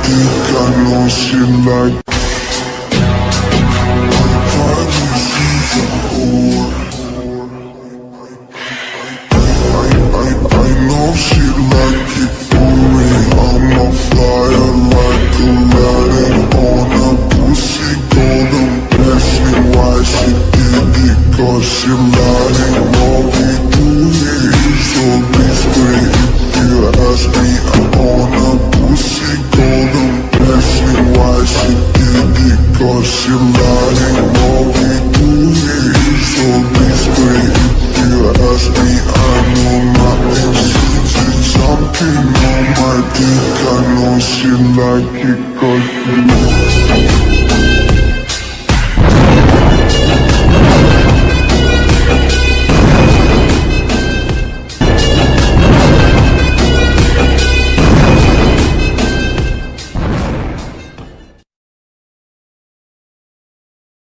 dick, I know she like. I know she like it for me. I'm a flyer like Aladdin on a pussy golden blessing. Why she did it? Cause she lying. What we do here is so discreet. If you ask me, I'm on a pussy golden blessing. Why she did it? Cause she lying. What we do here is so discreet. If you ask me, I know nothing. She's jumping on my dick. I know she like it cause